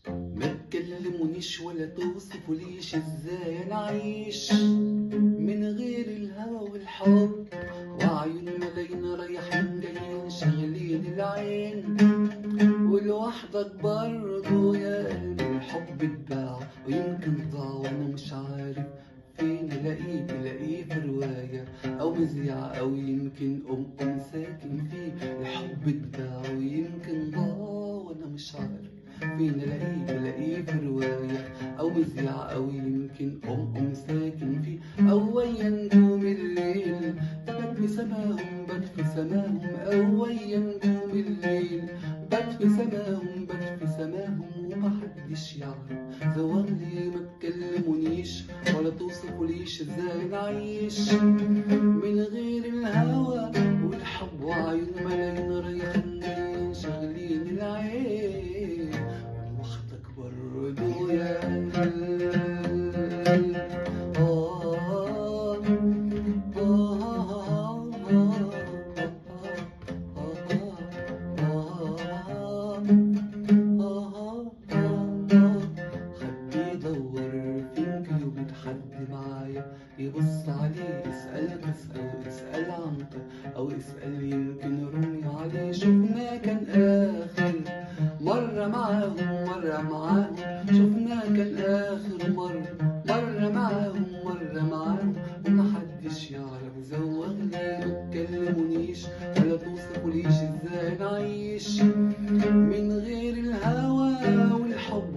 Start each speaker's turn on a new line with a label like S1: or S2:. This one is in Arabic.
S1: ما تكلمونيش ولا توصفوليش ازاي انا عايش من غير الهوى والحب، وعيون ملايين رايحين جايين شاغلين العين، ولوحدك برضو يا قلبي الحب اتباع ويمكن ضاع وانا مش عارف فين الاقيه في رواية او مذيعة او يمكن ساكن فيه. الحب اتباع ويمكن ضاع وانا مش عارف فين الاقيه في رواية او مذيعة او يمكن ساكن فيه، او ويا نجوم الليل بات في سماهم او ويا نجوم الليل بات في سماهم ومحدش يعرف زوغلي. ما تكلمونيش ولا توصفوليش ازاي نعيش من غير الهوى والحب، وعيون ملايين رايحين جايين شاغلين العين، لوحدك برضو يا قلبي. حد يدور فيك يوجد حد معايا يبص عليه، اسأل عنك أو اسأل يمكن رمي عليه. شفنا كان آخر مرة معاهم شفنا كان آخر مرة معاهم ومحدش يعرف زوغلي. متكلمونيش ولا توصفوليش ازاي نعيش من غير الهوى والحب.